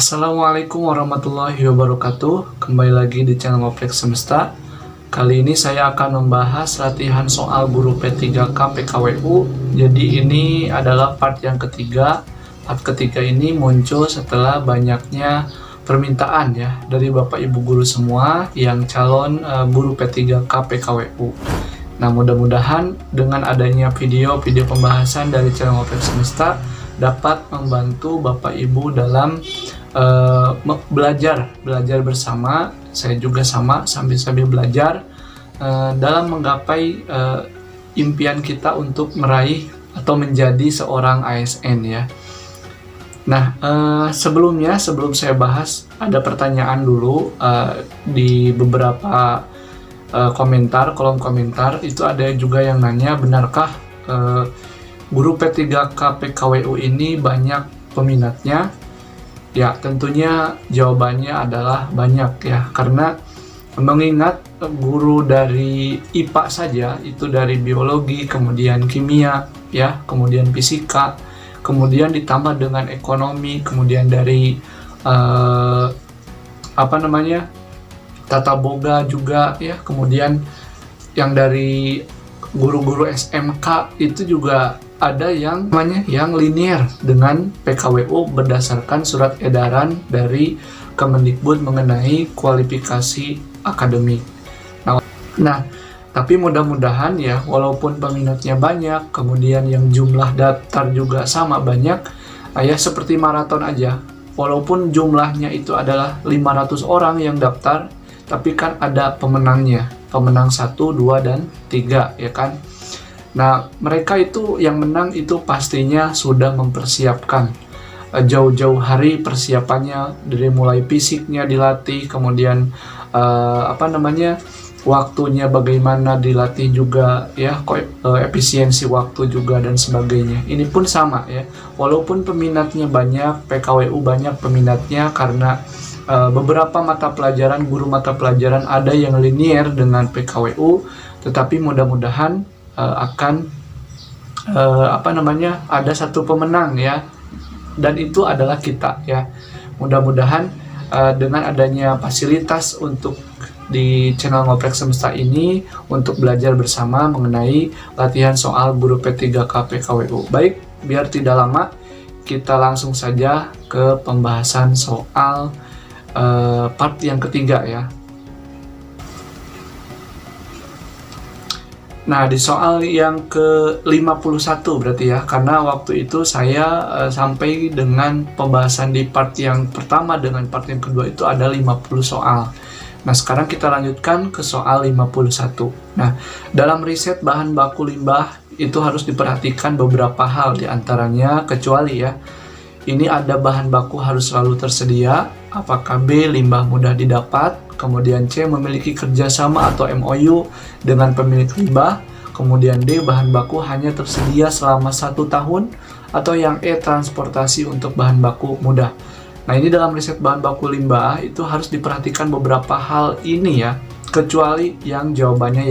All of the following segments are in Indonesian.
Assalamualaikum warahmatullahi wabarakatuh. Kembali lagi di channel Ngoprek Semesta. Kali ini saya akan membahas latihan soal guru P3K PKWU. Jadi ini adalah part yang ketiga. Part ketiga ini muncul setelah banyaknya permintaan ya dari Bapak Ibu guru semua yang calon guru P3K PKWU. Nah, mudah-mudahan dengan adanya video-video pembahasan dari channel Ngoprek Semesta dapat membantu Bapak Ibu dalam belajar bersama. Saya juga sama sambil belajar dalam menggapai impian kita untuk meraih atau menjadi seorang ASN ya. Nah, sebelum saya bahas, ada pertanyaan dulu di beberapa kolom komentar itu ada juga yang nanya, benarkah guru P3K PKWU ini banyak peminatnya? Ya, tentunya jawabannya adalah banyak ya, karena mengingat guru dari IPA saja itu dari biologi, kemudian kimia ya, kemudian fisika, kemudian ditambah dengan ekonomi, kemudian dari tata boga juga ya, kemudian yang dari guru-guru SMK itu juga ada yang namanya yang linear dengan PKWU berdasarkan surat edaran dari Kemendikbud mengenai kualifikasi akademik. Nah, tapi mudah-mudahan ya, walaupun peminatnya banyak, kemudian yang jumlah daftar juga sama banyak, ya seperti maraton aja. Walaupun jumlahnya itu adalah 500 orang yang daftar, tapi kan ada pemenangnya. Pemenang 1, 2, dan 3 ya kan. Nah, mereka itu yang menang itu pastinya sudah mempersiapkan jauh-jauh hari persiapannya, dari mulai fisiknya dilatih, kemudian waktunya bagaimana dilatih juga ya, efisiensi waktu juga dan sebagainya. Ini pun sama ya, walaupun peminatnya banyak, PKWU banyak peminatnya karena beberapa mata pelajaran, guru mata pelajaran ada yang linear dengan PKWU, tetapi mudah-mudahan akan ada satu pemenang ya, dan itu adalah kita ya. Mudah-mudahan dengan adanya fasilitas untuk di channel Ngoprek Semesta ini untuk belajar bersama mengenai latihan soal guru P3K PKWU. Baik, biar tidak lama, kita langsung saja ke pembahasan soal part yang ketiga ya. Nah, di soal yang ke-51 berarti ya, karena waktu itu saya sampai dengan pembahasan di part yang pertama dengan part yang kedua itu ada 50 soal. Nah, sekarang kita lanjutkan ke soal 51. Nah, dalam riset bahan baku limbah itu harus diperhatikan beberapa hal, diantaranya kecuali ya, ini ada bahan baku harus selalu tersedia, apakah B, limbah mudah didapat, kemudian C, memiliki kerjasama atau MOU dengan pemilik limbah, kemudian D, bahan baku hanya tersedia selama 1 tahun, atau yang E, transportasi untuk bahan baku mudah. Nah, ini dalam riset bahan baku limbah itu harus diperhatikan beberapa hal ini ya, kecuali yang jawabannya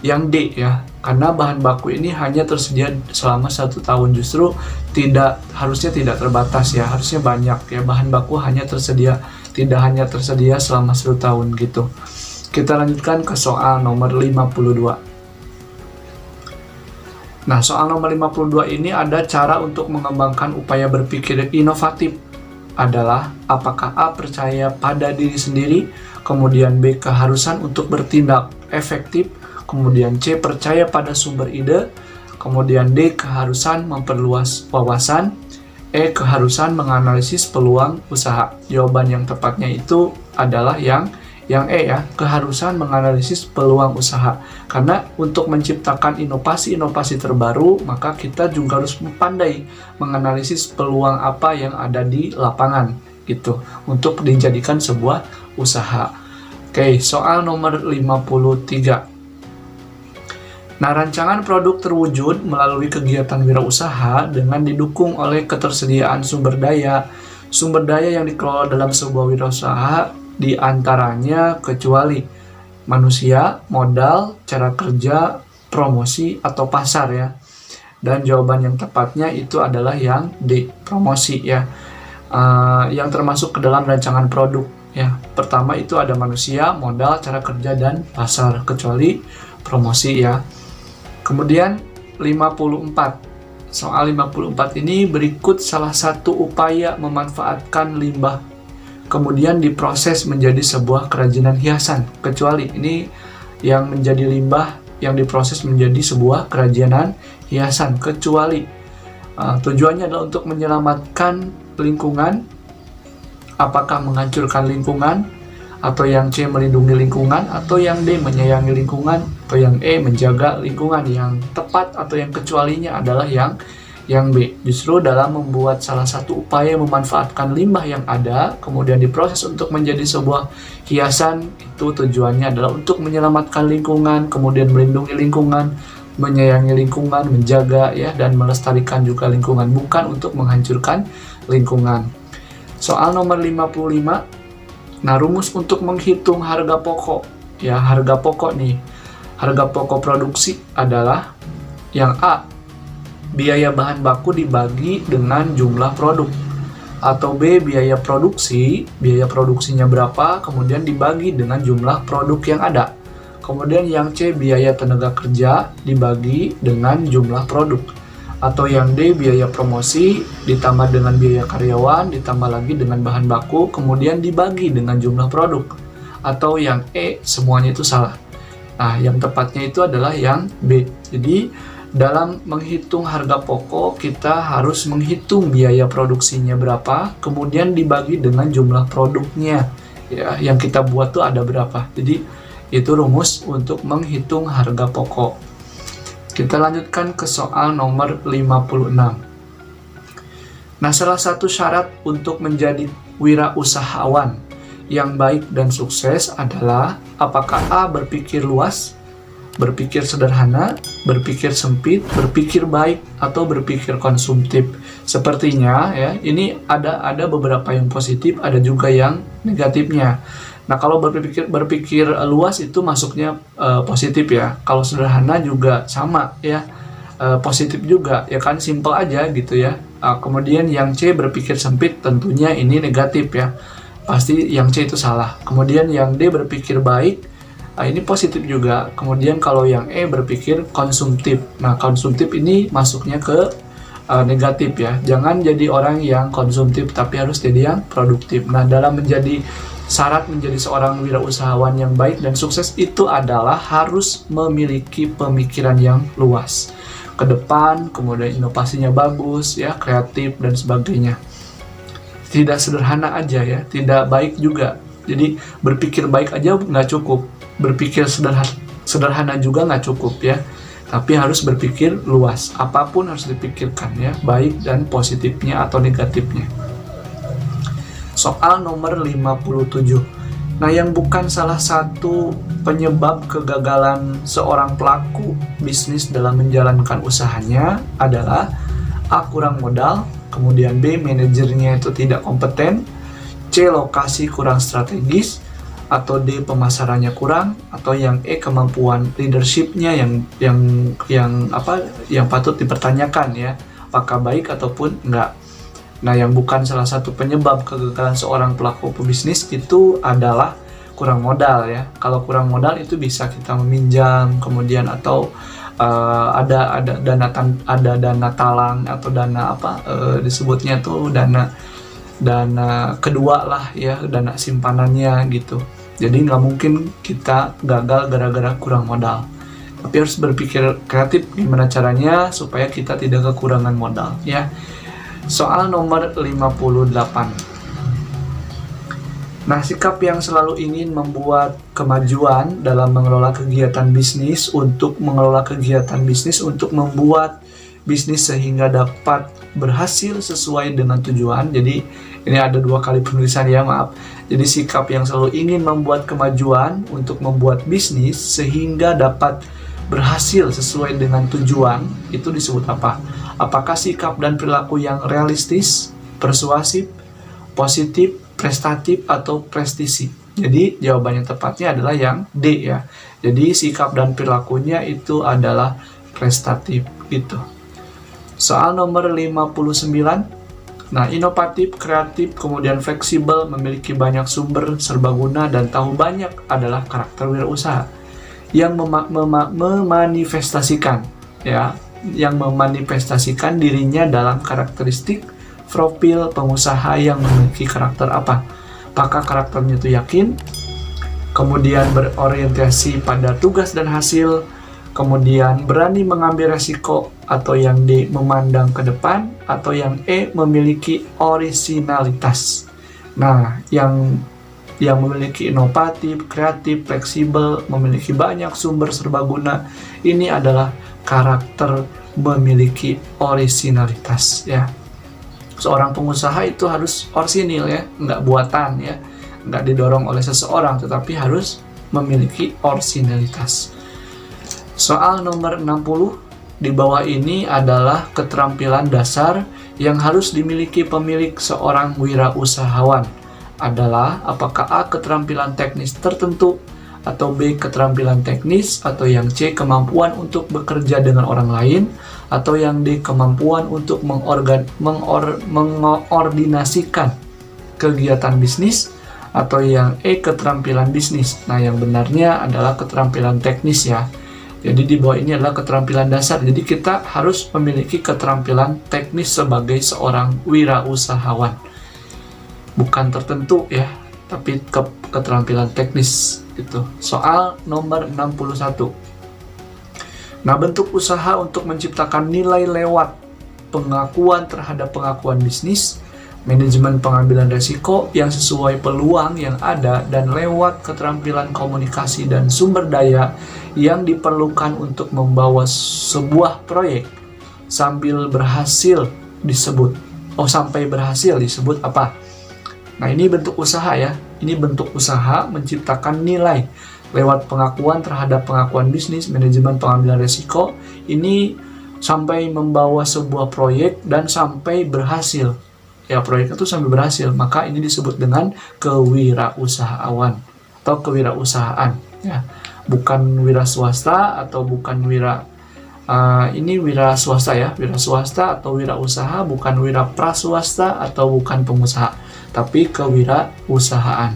yang D ya, karena bahan baku ini hanya tersedia selama 1 tahun, justru harusnya tidak terbatas ya, harusnya banyak ya, bahan baku tidak hanya tersedia selama 1 tahun gitu. Kita lanjutkan ke soal nomor 52. Nah, soal nomor 52 ini ada cara untuk mengembangkan upaya berpikir inovatif adalah apakah A, percaya pada diri sendiri, kemudian B, keharusan untuk bertindak efektif, kemudian C, percaya pada sumber ide, kemudian D, keharusan memperluas wawasan, E, keharusan menganalisis peluang usaha. Jawaban yang tepatnya itu adalah yang E ya, keharusan menganalisis peluang usaha. Karena untuk menciptakan inovasi-inovasi terbaru, maka kita juga harus pandai menganalisis peluang apa yang ada di lapangan gitu, untuk dijadikan sebuah usaha. Oke, soal nomor 53. Nah, rancangan produk terwujud melalui kegiatan wirausaha dengan didukung oleh ketersediaan sumber daya yang dikelola dalam sebuah wirausaha, di antaranya kecuali manusia, modal, cara kerja, promosi, atau pasar ya. Dan jawaban yang tepatnya itu adalah yang D, promosi ya. yang termasuk ke dalam rancangan produk ya. Pertama itu ada manusia, modal, cara kerja, dan pasar, kecuali promosi ya. Kemudian 54. Soal 54 ini berikut salah satu upaya memanfaatkan limbah kemudian diproses menjadi sebuah kerajinan hiasan, kecuali ini yang menjadi limbah yang diproses menjadi sebuah kerajinan hiasan, kecuali tujuannya adalah untuk menyelamatkan lingkungan, apakah menghancurkan lingkungan, atau yang C melindungi lingkungan, atau yang D menyayangi lingkungan, atau yang E menjaga lingkungan. Yang tepat atau yang kecualinya adalah yang B. Justru dalam membuat salah satu upaya memanfaatkan limbah yang ada kemudian diproses untuk menjadi sebuah hiasan, itu tujuannya adalah untuk menyelamatkan lingkungan, kemudian melindungi lingkungan, menyayangi lingkungan, menjaga ya, dan melestarikan juga lingkungan, bukan untuk menghancurkan lingkungan. Soal nomor 55. Nah, rumus untuk menghitung harga pokok ya, harga pokok nih. Harga pokok produksi adalah yang A, biaya bahan baku dibagi dengan jumlah produk, atau B, biaya produksinya berapa kemudian dibagi dengan jumlah produk yang ada. Kemudian yang C, biaya tenaga kerja dibagi dengan jumlah produk, atau yang D, biaya promosi ditambah dengan biaya karyawan ditambah lagi dengan bahan baku kemudian dibagi dengan jumlah produk, atau yang E, semuanya itu salah. Nah, yang tepatnya itu adalah yang B. Jadi dalam menghitung harga pokok, kita harus menghitung biaya produksinya berapa, kemudian dibagi dengan jumlah produknya ya, yang kita buat tuh ada berapa. Jadi itu rumus untuk menghitung harga pokok. Kita lanjutkan ke soal nomor 56. Nah, salah satu syarat untuk menjadi wirausahawan yang baik dan sukses adalah apakah A, berpikir luas, berpikir sederhana, berpikir sempit, berpikir baik, atau berpikir konsumtif. Sepertinya ya, ini ada beberapa yang positif, ada juga yang negatifnya. Nah, kalau berpikir luas itu masuknya positif ya. Kalau sederhana juga sama ya, positif juga ya kan, simple aja gitu ya. Kemudian yang C, berpikir sempit, tentunya ini negatif ya. Pasti yang C itu salah. Kemudian yang D, berpikir baik, ini positif juga. Kemudian kalau yang E, berpikir konsumtif. Nah, konsumtif ini masuknya ke negatif ya. Jangan jadi orang yang konsumtif, tapi harus jadi yang produktif. Nah, dalam menjadi syarat menjadi seorang wirausahawan yang baik dan sukses itu adalah harus memiliki pemikiran yang luas ke depan, kemudian inovasinya bagus ya, kreatif dan sebagainya. Tidak sederhana aja ya, tidak baik juga. Jadi berpikir baik aja nggak cukup, berpikir sederhana juga nggak cukup ya, tapi harus berpikir luas. Apapun harus dipikirkan ya, baik dan positifnya atau negatifnya. Soal nomor 57. Nah, yang bukan salah satu penyebab kegagalan seorang pelaku bisnis dalam menjalankan usahanya adalah A, kurang modal, kemudian B, manajernya itu tidak kompeten, C, lokasi kurang strategis, atau D, pemasarannya kurang, atau yang E, kemampuan leadership-nya yang patut dipertanyakan ya, apakah baik ataupun enggak. Nah, yang bukan salah satu penyebab kegagalan seorang pelaku pebisnis itu adalah kurang modal ya. Kalau kurang modal itu bisa kita meminjam, kemudian atau ada dana talang atau dana disebutnya tuh dana kedua lah ya, dana simpanannya gitu. Jadi nggak mungkin kita gagal gara-gara kurang modal. Tapi harus berpikir kreatif gimana caranya supaya kita tidak kekurangan modal ya. Soal nomor 58. Nah, sikap yang selalu ingin membuat kemajuan dalam mengelola kegiatan bisnis untuk membuat bisnis sehingga dapat berhasil sesuai dengan tujuan. Jadi ini ada 2 kali penulisan ya, maaf. Jadi sikap yang selalu ingin membuat kemajuan untuk membuat bisnis sehingga dapat berhasil sesuai dengan tujuan itu disebut apa? Apakah sikap dan perilaku yang realistis, persuasif, positif, prestatif, atau prestisi? Jadi jawaban yang tepatnya adalah yang D ya. Jadi sikap dan perilakunya itu adalah prestatif gitu. Soal nomor 59. Nah, inovatif, kreatif, kemudian fleksibel, memiliki banyak sumber serbaguna, dan tahu banyak adalah karakter wirausaha yang memanifestasikan, ya, yang memanifestasikan dirinya dalam karakteristik profil pengusaha yang memiliki karakter apa? Apakah karakternya itu yakin, kemudian berorientasi pada tugas dan hasil, kemudian berani mengambil resiko, atau yang D, memandang ke depan, atau yang E, memiliki orisinalitas. Nah, yang memiliki inovatif, kreatif, fleksibel, memiliki banyak sumber serbaguna, ini adalah karakter memiliki orisinalitas, ya. Seorang pengusaha itu harus orsinil, ya, nggak buatan, ya, nggak didorong oleh seseorang, tetapi harus memiliki orisinalitas. Soal nomor 60 di bawah ini adalah keterampilan dasar yang harus dimiliki pemilik seorang wirausahawan. Adalah apakah A, keterampilan teknis tertentu, atau B, keterampilan teknis, atau yang C, kemampuan untuk bekerja dengan orang lain, atau yang D, kemampuan untuk mengordinasikan kegiatan bisnis, atau yang E, keterampilan bisnis. Nah, yang benarnya adalah keterampilan teknis, ya. Jadi di bawah ini adalah keterampilan dasar. Jadi kita harus memiliki keterampilan teknis sebagai seorang wirausahawan. Bukan tertentu, ya, tapi keterampilan teknis gitu. Soal nomor 61. Nah, bentuk usaha untuk menciptakan nilai lewat pengakuan terhadap pengakuan bisnis, manajemen pengambilan resiko yang sesuai peluang yang ada, dan lewat keterampilan komunikasi dan sumber daya yang diperlukan untuk membawa sebuah proyek sampai berhasil disebut apa? Nah, ini bentuk usaha, ya. Ini bentuk usaha menciptakan nilai lewat pengakuan terhadap pengakuan bisnis, manajemen pengambilan risiko. Ini sampai membawa sebuah proyek dan sampai berhasil. Ya, proyek itu sampai berhasil. Maka ini disebut dengan kewirausahaan atau kewirausahaan. Ya, bukan wira swasta atau bukan ini wira swasta, ya. Wira swasta atau wira usaha, bukan wira praswasta atau bukan pengusaha, tapi kewirausahaan.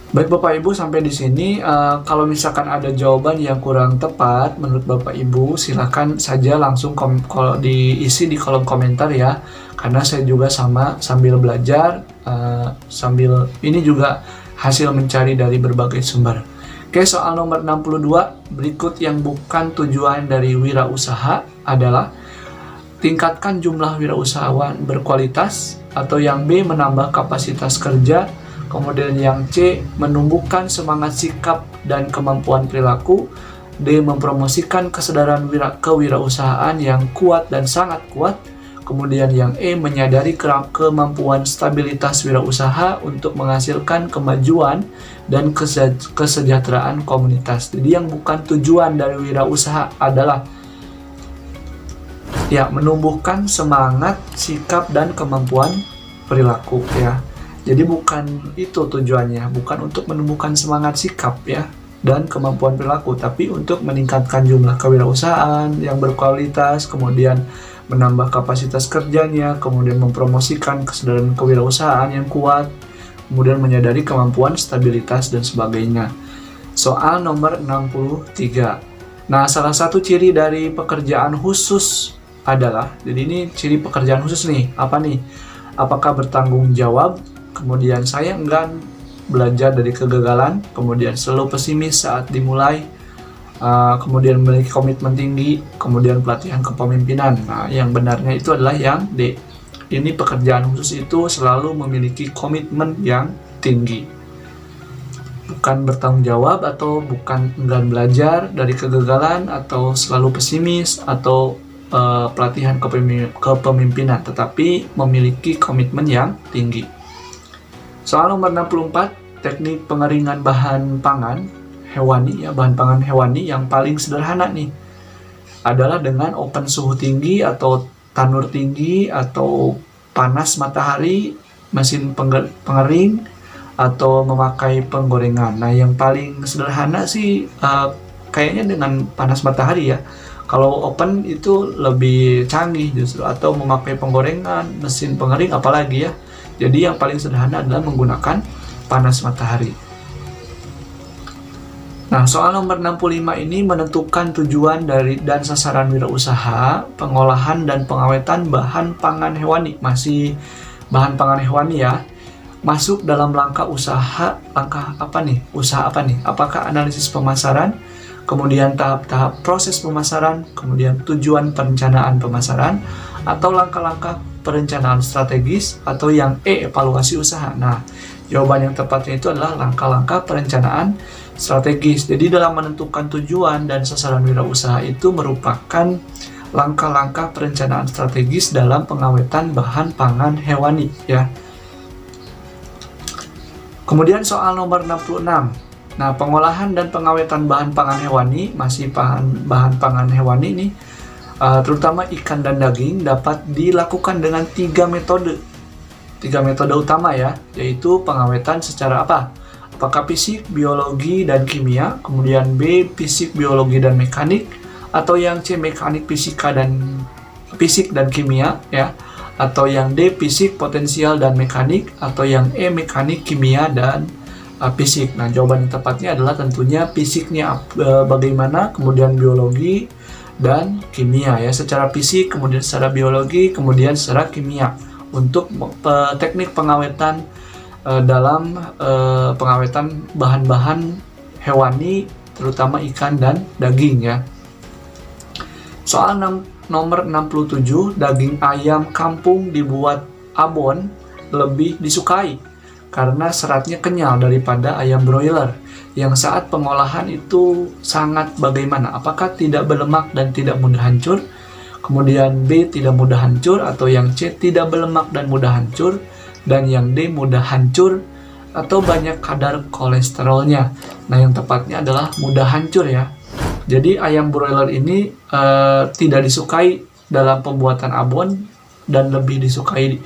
Baik Bapak Ibu, sampai di sini. Kalau misalkan ada jawaban yang kurang tepat menurut Bapak Ibu, silakan saja langsung diisi di kolom komentar, ya. Karena saya juga sambil belajar, sambil ini juga hasil mencari dari berbagai sumber. Oke, soal nomor 62. Berikut yang bukan tujuan dari wirausaha adalah tingkatkan jumlah wirausahawan berkualitas, atau yang B, menambah kapasitas kerja, kemudian yang C, menumbuhkan semangat sikap dan kemampuan perilaku, D, mempromosikan kesadaran kewirausahaan yang kuat dan sangat kuat, kemudian yang E, menyadari kemampuan stabilitas wirausaha untuk menghasilkan kemajuan dan kesejahteraan komunitas. Jadi yang bukan tujuan dari wirausaha adalah, ya, menumbuhkan semangat, sikap, dan kemampuan perilaku, ya. Jadi bukan itu tujuannya, bukan untuk menumbuhkan semangat, sikap, ya, dan kemampuan perilaku, tapi untuk meningkatkan jumlah kewirausahaan yang berkualitas, kemudian menambah kapasitas kerjanya, kemudian mempromosikan kesadaran kewirausahaan yang kuat, kemudian menyadari kemampuan stabilitas dan sebagainya. Soal nomor 63. Nah, salah satu ciri dari pekerjaan khusus adalah, jadi ini ciri pekerjaan khusus nih, apa nih? Apakah bertanggung jawab, kemudian saya enggan belajar dari kegagalan, kemudian selalu pesimis saat dimulai, kemudian memiliki komitmen tinggi, kemudian pelatihan kepemimpinan. Nah, yang benarnya itu adalah yang D. Ini pekerjaan khusus itu selalu memiliki komitmen yang tinggi. Bukan bertanggung jawab, atau bukan enggan belajar dari kegagalan, atau selalu pesimis, atau pelatihan kepemimpinan, tetapi memiliki komitmen yang tinggi. Soal nomor 64, teknik pengeringan bahan pangan hewani, ya, bahan pangan hewani yang paling sederhana nih adalah dengan open suhu tinggi atau tanur tinggi atau panas matahari, mesin pengering, atau memakai penggorengan. Nah, yang paling sederhana sih kayaknya dengan panas matahari, ya. Kalau open itu lebih canggih justru, atau memakai penggorengan, mesin pengering apalagi ya. Jadi yang paling sederhana adalah menggunakan panas matahari. Nah, soal nomor 65 ini menentukan tujuan dari dan sasaran wirausaha, pengolahan dan pengawetan bahan pangan hewani. Masih bahan pangan hewani ya. Masuk dalam langkah usaha, langkah apa nih? Usaha apa nih? Apakah analisis pemasaran, kemudian tahap-tahap proses pemasaran, kemudian tujuan perencanaan pemasaran, atau langkah-langkah perencanaan strategis, atau yang evaluasi usaha. Nah, jawaban yang tepatnya itu adalah langkah-langkah perencanaan strategis. Jadi dalam menentukan tujuan dan sasaran wirausaha itu merupakan langkah-langkah perencanaan strategis dalam pengawetan bahan pangan hewani ya. Kemudian soal nomor 66. Nah, pengolahan dan pengawetan bahan pangan hewani, masih bahan pangan hewani ini, terutama ikan dan daging, dapat dilakukan dengan 3 metode. 3 metode utama ya, yaitu pengawetan secara apa? Apakah fisik, biologi, dan kimia, kemudian B, fisik, biologi, dan mekanik, atau yang C, mekanik, fisik dan kimia ya, atau yang D, fisik, potensial, dan mekanik, atau yang E, mekanik, kimia, dan fisik. Nah, jawaban yang tepatnya adalah tentunya fisiknya bagaimana, kemudian biologi dan kimia ya, secara fisik, kemudian secara biologi, kemudian secara kimia untuk teknik pengawetan dalam pengawetan bahan-bahan hewani, terutama ikan dan daging ya. Soal nomor 67, daging ayam kampung dibuat abon lebih disukai karena seratnya kenyal daripada ayam broiler yang saat pengolahan itu sangat bagaimana? Apakah tidak berlemak dan tidak mudah hancur? Kemudian B, tidak mudah hancur, atau yang C, tidak berlemak dan mudah hancur, dan yang D, mudah hancur atau banyak kadar kolesterolnya. Nah, yang tepatnya adalah mudah hancur ya. Jadi ayam broiler ini tidak disukai dalam pembuatan abon dan lebih disukai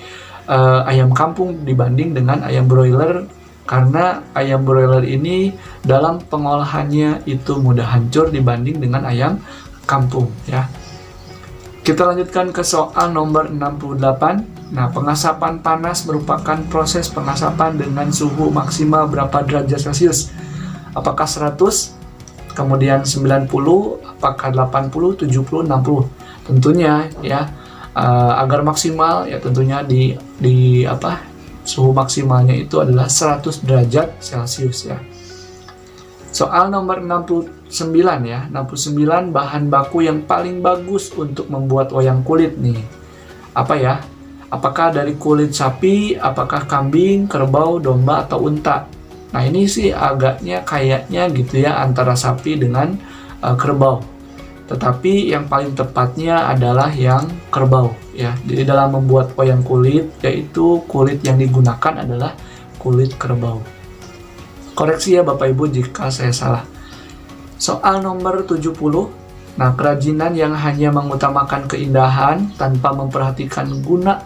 ayam kampung dibanding dengan ayam broiler, karena ayam broiler ini dalam pengolahannya itu mudah hancur dibanding dengan ayam kampung ya. Kita lanjutkan ke soal nomor 68. Nah, pengasapan panas merupakan proses pengasapan dengan suhu maksimal berapa derajat Celcius? Apakah 100? Kemudian 90, apakah 80, 70, 60? Tentunya ya, agar maksimal ya tentunya di suhu maksimalnya itu adalah 100 derajat Celcius ya. Soal nomor 69 ya. 69, bahan baku yang paling bagus untuk membuat wayang kulit nih. Apa ya? Apakah dari kulit sapi, apakah kambing, kerbau, domba, atau unta? Nah, ini sih agaknya kayaknya gitu ya, antara sapi dengan kerbau. Tetapi yang paling tepatnya adalah yang kerbau ya. Jadi dalam membuat wayang kulit, yaitu kulit yang digunakan adalah kulit kerbau. Koreksi ya Bapak Ibu jika saya salah. Soal nomor 70. Nah, kerajinan yang hanya mengutamakan keindahan tanpa memperhatikan guna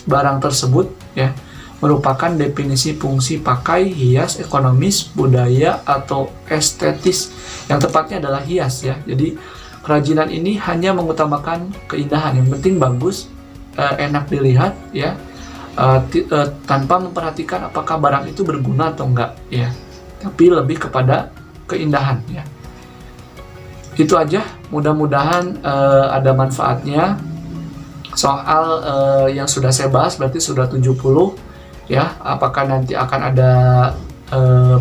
barang tersebut ya, merupakan definisi fungsi pakai, hias, ekonomis, budaya, atau estetis. Yang tepatnya adalah hias ya. Jadi kerajinan ini hanya mengutamakan keindahan, yang penting bagus, enak dilihat ya, tanpa memperhatikan apakah barang itu berguna atau enggak ya, tapi lebih kepada keindahan ya. Itu aja, mudah-mudahan ada manfaatnya. Soal yang sudah saya bahas berarti sudah 70 ya. Apakah nanti akan ada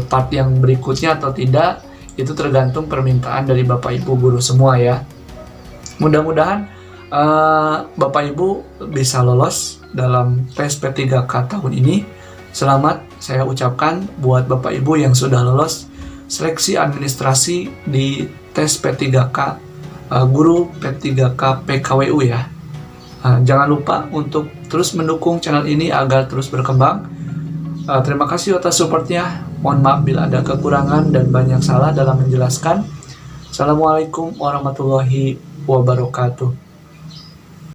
part yang berikutnya atau tidak, itu tergantung permintaan dari Bapak Ibu guru semua ya. Mudah-mudahan Bapak Ibu bisa lolos dalam tes P3K tahun ini. Selamat saya ucapkan buat Bapak Ibu yang sudah lolos seleksi administrasi di tes P3K guru P3K PKWU ya. Jangan lupa untuk terus mendukung channel ini agar terus berkembang. Terima kasih atas supportnya. Mohon maaf bila ada kekurangan dan banyak salah dalam menjelaskan. Assalamualaikum warahmatullahi wabarakatuh.